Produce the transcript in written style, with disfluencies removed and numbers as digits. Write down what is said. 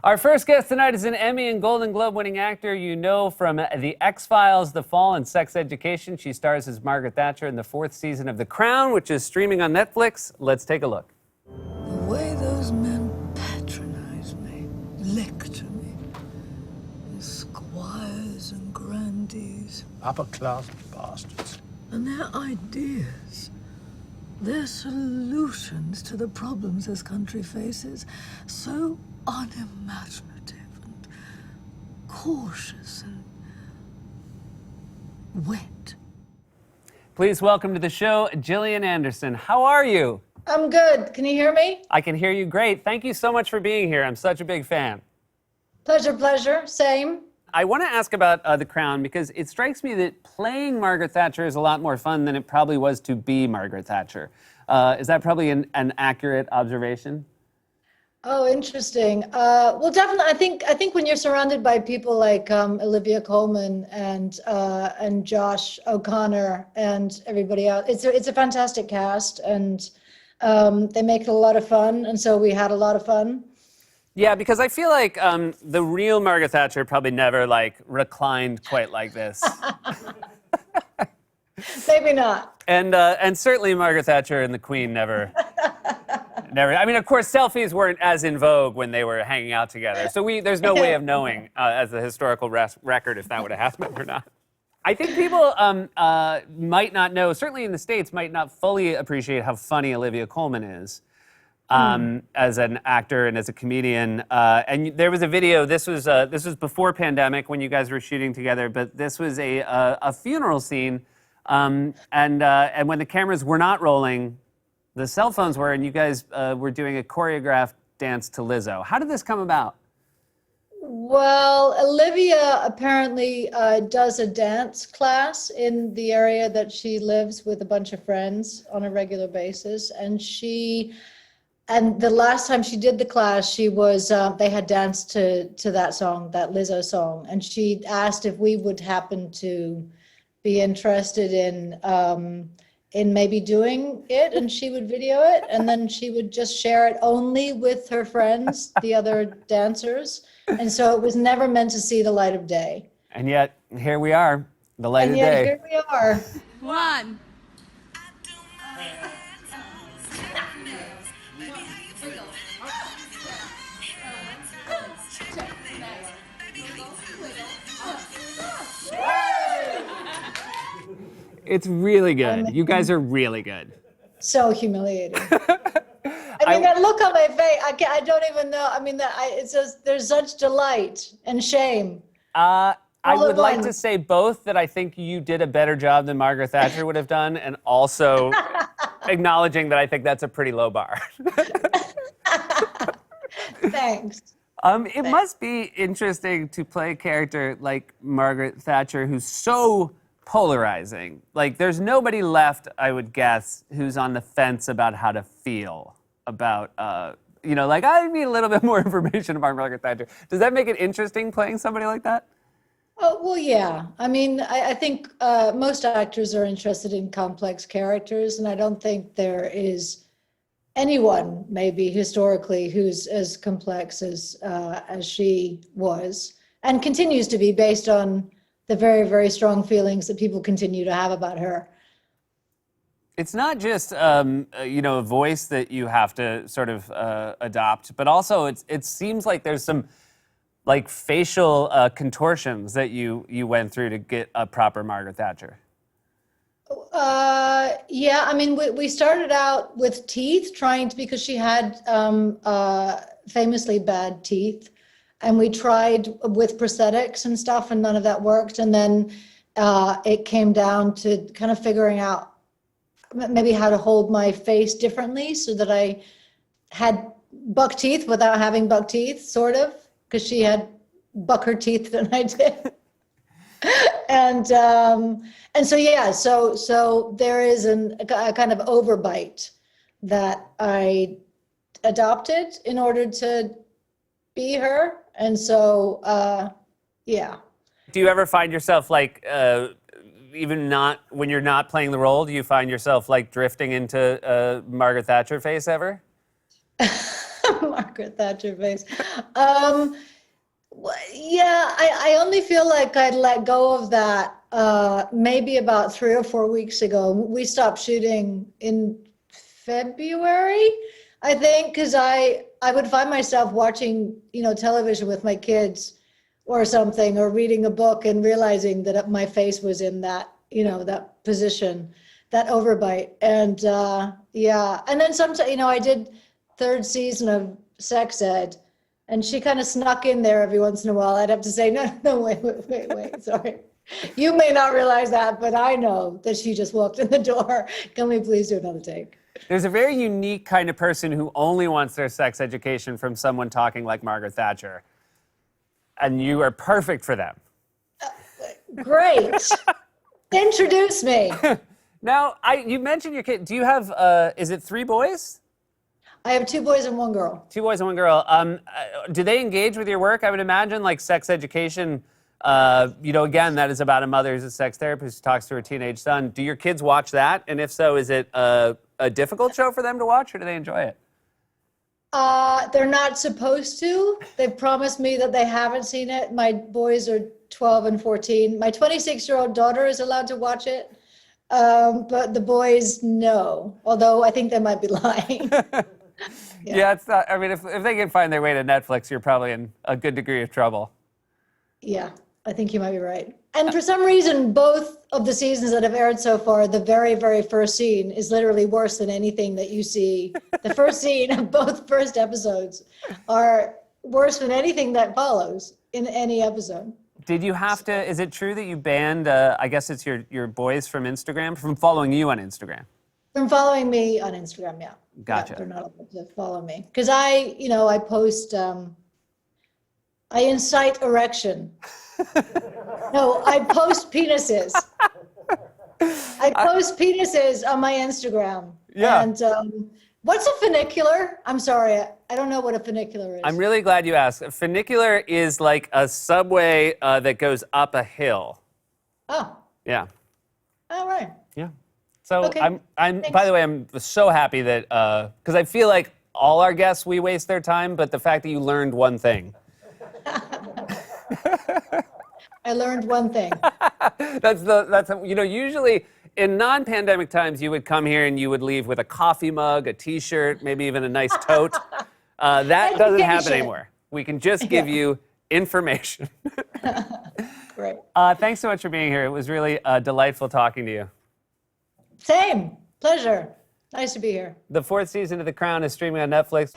Our first guest tonight is an Emmy and Golden Globe winning actor you know from The X-Files, The Fall, and Sex Education. She stars as Margaret Thatcher in the 4th season of The Crown, which is streaming on Netflix. Let's take a look. The way those men patronize me, lecture me, the squires and grandees, Upper-class bastards. and their ideas, their solutions to the problems this country faces, so unimaginative and cautious and wet. Please welcome to the show, Gillian Anderson. How are you? I'm good. Can you hear me? I can hear you great. Thank you so much for being here. I'm such a big fan. Pleasure. Same. I want to ask about The Crown because it strikes me that playing Margaret Thatcher is a lot more fun than it probably was to be Margaret Thatcher. Is that probably an accurate observation? Oh, interesting. Well, definitely. I think when you're surrounded by people like Olivia Colman and Josh O'Connor and everybody else, it's a fantastic cast, and they make it a lot of fun. And so we had a lot of fun. Yeah, because I feel like the real Margaret Thatcher probably never reclined quite like this. Maybe not. And certainly Margaret Thatcher and the Queen never. I mean, of course, selfies weren't as in vogue when they were hanging out together. So there's no way of knowing as a historical record if that would have happened or not. I think people might not know, certainly in the States, might not fully appreciate how funny Olivia Colman is. As an actor and as a comedian. And there was a video, this was before pandemic when you guys were shooting together, but this was a funeral scene. And when the cameras were not rolling, the cell phones were, and you guys were doing a choreographed dance to Lizzo. How did this come about? Well, Olivia apparently does a dance class in the area that she lives with a bunch of friends on a regular basis. And the last time she did the class, she was, they had danced to that song, that Lizzo song. And she asked if we would happen to be interested in maybe doing it, and she would video it, and then she would just share it only with her friends, the other dancers. And so it was never meant to see the light of day. And yet, here we are, the light of day. And yet, here we are. One. It's really good. You guys are really good. So humiliating. I mean, that look on my face, I don't even know. I mean, it's just, there's such delight and shame. I would like to say both that I think you did a better job than Margaret Thatcher would have done, and also acknowledging that I think that's a pretty low bar. Thanks. It must be interesting to play a character like Margaret Thatcher who's so polarizing. Like, there's nobody left, I would guess, who's on the fence about how to feel about, I need a little bit more information about Margaret Thatcher. Does that make it interesting playing somebody like that? Oh, well, yeah. I mean, I think most actors are interested in complex characters, and I don't think there is anyone, maybe historically, who's as complex as she was and continues to be, based on the very, very strong feelings that people continue to have about her. It's not just, a voice that you have to sort of adopt, but also it seems like there's some facial contortions that you went through to get a proper Margaret Thatcher. Yeah, I mean, we started out with teeth, because she had famously bad teeth. And we tried with prosthetics and stuff, and none of that worked. And then it came down to kind of figuring out maybe how to hold my face differently so that I had buck teeth without having buck teeth, sort of, because she had bucker teeth than I did. And so, yeah, so there is a kind of overbite that I adopted in order to be her. And so, yeah. Do you ever find yourself even not, when you're not playing the role, do you find yourself drifting into Margaret Thatcher face ever? Margaret Margaret Thatcher face. Yeah, I only feel like I'd let go of that maybe about 3 or 4 weeks ago. We stopped shooting in February, I think, because I would find myself watching, television with my kids or something, or reading a book and realizing that my face was in that, that position, that overbite. And yeah, and then sometimes, I did 3rd season of Sex Ed, and she kind of snuck in there every once in a while. I'd have to say, no, wait, sorry. You may not realize that, but I know that she just walked in the door. Can we please do another take? There's a very unique kind of person who only wants their sex education from someone talking like Margaret Thatcher. And you are perfect for them. Great. Introduce me. Now, you mentioned your kid. Do you have, is it 3 boys? I have 2 boys and 1 girl. 2 boys and 1 girl. Do they engage with your work? I would imagine like sex education, again, that is about a mother who's a sex therapist who talks to her teenage son. Do your kids watch that? And if so, is it a difficult show for them to watch, or do they enjoy it? They're not supposed to. They've promised me that they haven't seen it. My boys are 12 and 14. My 26-year-old daughter is allowed to watch it. But the boys, no. Although I think they might be lying. Yeah, it's not, I mean, if they can find their way to Netflix, you're probably in a good degree of trouble. Yeah, I think you might be right. And for some reason, both of the seasons that have aired so far, the very, very first scene is literally worse than anything that you see. The first scene of both first episodes are worse than anything that follows in any episode. Did you have to, is it true that you banned, I guess it's your boys from Instagram, from following you on Instagram? From following me on Instagram, yeah. Gotcha. Yeah, they're not able to follow me. Because I post, I incite erection. No, I post penises. I post penises on my Instagram. Yeah. And what's a funicular? I'm sorry, I don't know what a funicular is. I'm really glad you asked. A funicular is like a subway that goes up a hill. Oh, Yeah. all right. Yeah. So Okay, I'm thanks. by the way, I'm so happy that, because I feel like all our guests, we waste their time, but the fact that you learned one thing. I learned one thing. Usually in non-pandemic times, you would come here and you would leave with a coffee mug, a t-shirt, maybe even a nice tote. That doesn't happen Education. anymore. We can just give you information. Great. Thanks so much for being here. It was really delightful talking to you. Same. Pleasure. Nice to be here. The 4th season of The Crown is streaming on Netflix.